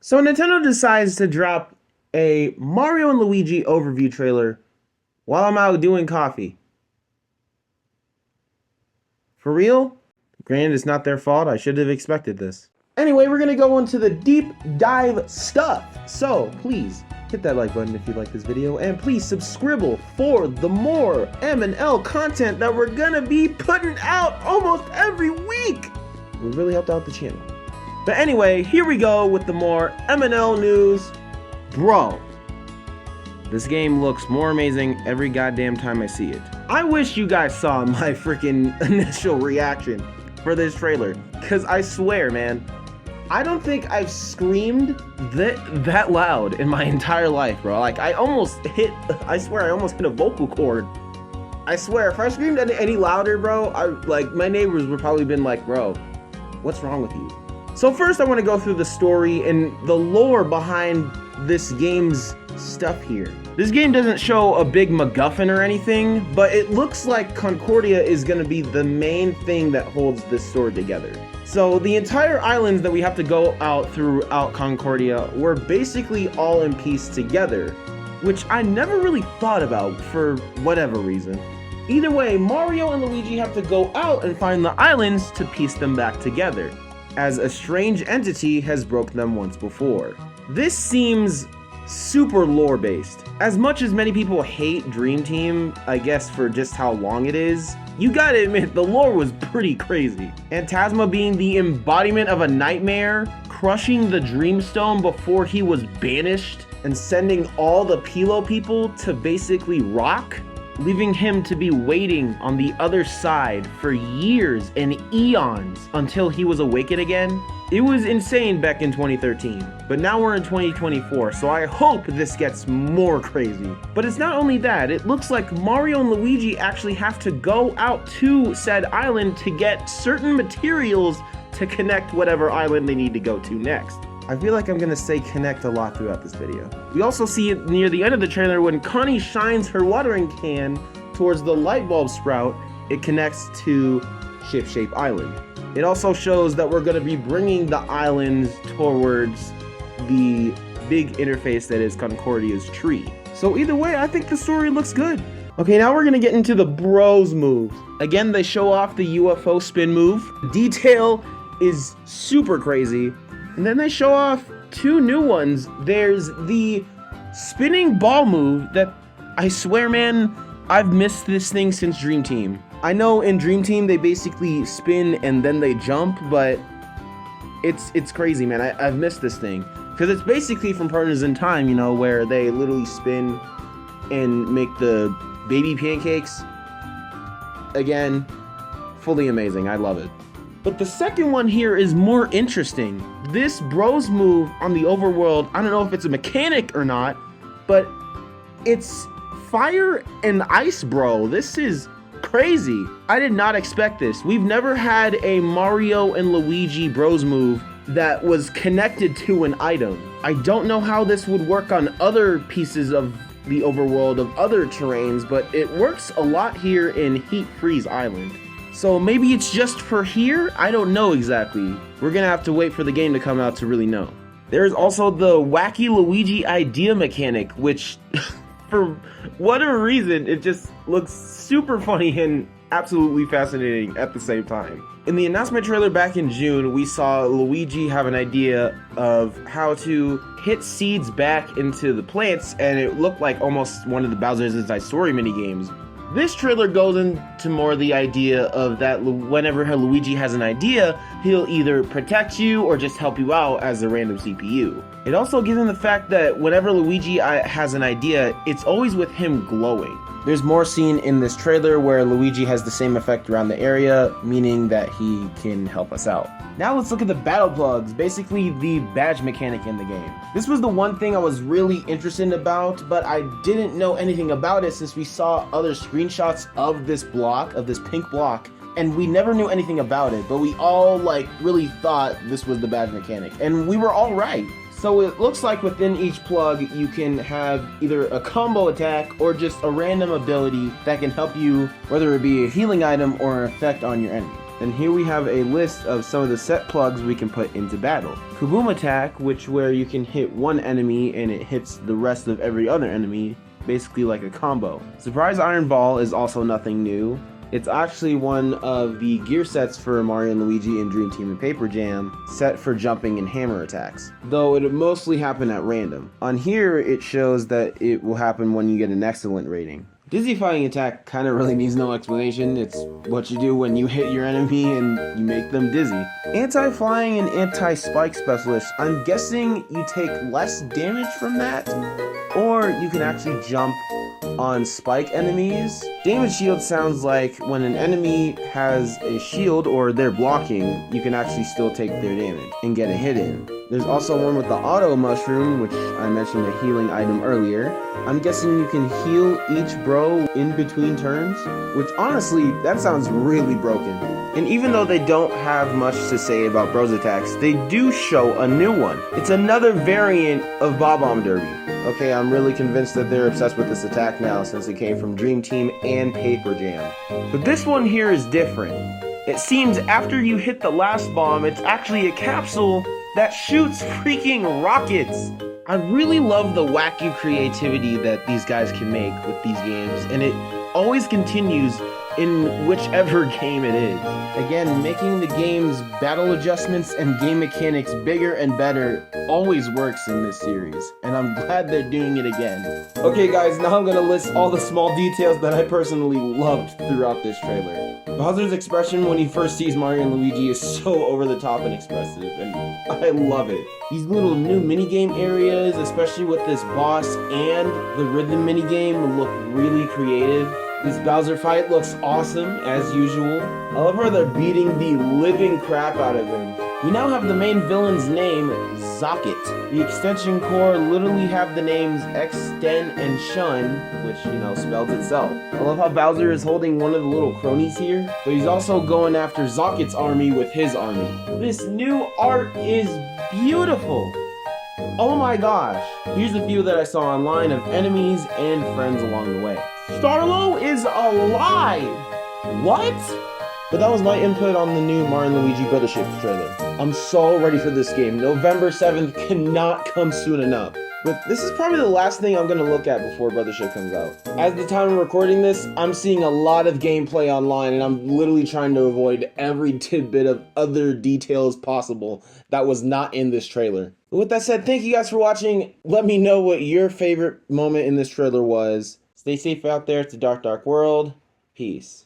So Nintendo decides to drop a Mario and Luigi overview trailer while I'm out doing coffee. For real? Granted, it's not their fault. I should have expected this. Anyway, we're going to go into the deep dive stuff. So please hit that like button if you like this video, and please subscribe for the more M&L content that we're going to be putting out almost every week. It would really help out the channel. But anyway, here we go with the more M&L news. Bro, this game looks more amazing every goddamn time I see it. I wish you guys saw my freaking initial reaction for this trailer, because I swear, man, I don't think I've screamed that loud in my entire life, bro. Like, I swear I almost hit a vocal cord. I swear, if I screamed any louder, bro, my neighbors would probably been like, bro, what's wrong with you? So first I want to go through the story and the lore behind this game's stuff here. This game doesn't show a big MacGuffin or anything, but it looks like Concordia is going to be the main thing that holds this story together. So the entire islands that we have to go out throughout Concordia were basically all in piece together, which I never really thought about for whatever reason. Either way, Mario and Luigi have to go out and find the islands to piece them back together, as a strange entity has broke them once before. This seems super lore based. As much as many people hate Dream Team, I guess for just how long it is, you gotta admit the lore was pretty crazy. Phantasma being the embodiment of a nightmare, crushing the Dreamstone before he was banished, and sending all the Pilo people to basically rock, leaving him to be waiting on the other side for years and eons until he was awakened again. It was insane back in 2013, but now we're in 2024, so I hope this gets more crazy. But it's not only that, it looks like Mario and Luigi actually have to go out to said island to get certain materials to connect whatever island they need to go to next. I feel like I'm gonna say connect a lot throughout this video. We also see it near the end of the trailer when Connie shines her watering can towards the light bulb sprout, it connects to Ship-Shape Island. It also shows that we're gonna be bringing the islands towards the big interface that is Concordia's tree. So either way, I think the story looks good. Okay, now we're gonna get into the bros move. Again, they show off the UFO spin move. Detail is super crazy. And then they show off two new ones. There's the spinning ball move that, I swear, man, I've missed this thing since Dream Team. I know in Dream Team they basically spin and then they jump, but it's crazy, man. I've missed this thing. Because it's basically from Partners in Time, you know, where they literally spin and make the baby pancakes. Again, fully amazing. I love it. But the second one here is more interesting. This bros move on the overworld, I don't know if it's a mechanic or not, but it's fire and ice bro. This is crazy. I did not expect this. We've never had a Mario and Luigi bros move that was connected to an item. I don't know how this would work on other pieces of the overworld, of other terrains, but it works a lot here in Heat Freeze Island. So maybe it's just for here? I don't know exactly. We're gonna have to wait for the game to come out to really know. There's also the wacky Luigi idea mechanic, which for whatever reason, it just looks super funny and absolutely fascinating at the same time. In the announcement trailer back in June, we saw Luigi have an idea of how to hit seeds back into the plants, and it looked like almost one of the Bowser's Inside Story minigames. This trailer goes into more the idea of that whenever Luigi has an idea, he'll either protect you or just help you out as a random CPU. It also gives him the fact that whenever Luigi has an idea, it's always with him glowing. There's more seen in this trailer where Luigi has the same effect around the area, meaning that he can help us out. Now let's look at the battle plugs, basically the badge mechanic in the game. This was the one thing I was really interested about, but I didn't know anything about it since we saw other screenshots of this block, of this pink block, and we never knew anything about it, but we all really thought this was the badge mechanic, and we were all right. So it looks like within each plug you can have either a combo attack or just a random ability that can help you, whether it be a healing item or an effect on your enemy. And here we have a list of some of the set plugs we can put into battle. Kaboom attack, where you can hit one enemy and it hits the rest of every other enemy, basically like a combo. Surprise Iron Ball is also nothing new. It's actually one of the gear sets for Mario and Luigi in Dream Team and Paper Jam, set for jumping and hammer attacks, though it mostly happen at random. On here, it shows that it will happen when you get an excellent rating. Dizzy-fying attack kind of really needs no explanation. It's what you do when you hit your enemy and you make them dizzy. Anti-flying and anti-spike specialist, I'm guessing you take less damage from that, or you can actually jump on spike enemies. Damage shield sounds like when an enemy has a shield or they're blocking, you can actually still take their damage and get a hit in. There's also one with the auto mushroom, which I mentioned a healing item earlier. I'm guessing you can heal each bro in between turns, which honestly, that sounds really broken. And even though they don't have much to say about bros attacks, they do show a new one. It's another variant of Bob-omb Derby. Okay, I'm really convinced that they're obsessed with this attack now since it came from Dream Team and Paper Jam. But this one here is different. It seems after you hit the last bomb, it's actually a capsule that shoots freaking rockets. I really love the wacky creativity that these guys can make with these games, and it always continues in whichever game it is. Again, making the game's battle adjustments and game mechanics bigger and better always works in this series, and I'm glad they're doing it again. Okay guys, now I'm gonna list all the small details that I personally loved throughout this trailer. Bowser's expression when he first sees Mario and Luigi is so over the top and expressive, and I love it. These little new minigame areas, especially with this boss and the rhythm minigame, look really creative. This Bowser fight looks awesome, as usual. I love how they're beating the living crap out of him. We now have the main villain's name, Zocket. The extension core literally have the names Exten and Shun, which, spells itself. I love how Bowser is holding one of the little cronies here, but he's also going after Zocket's army with his army. This new art is beautiful. Oh my gosh. Here's a few that I saw online of enemies and friends along the way. Starlo is alive! What? But that was my input on the new Mario and Luigi Brothership trailer. I'm so ready for this game. November 7th cannot come soon enough. But this is probably the last thing I'm going to look at before Brothership comes out. At the time of recording this, I'm seeing a lot of gameplay online, and I'm literally trying to avoid every tidbit of other details possible that was not in this trailer. But with that said, thank you guys for watching. Let me know what your favorite moment in this trailer was. Stay safe out there. It's a dark, dark world. Peace.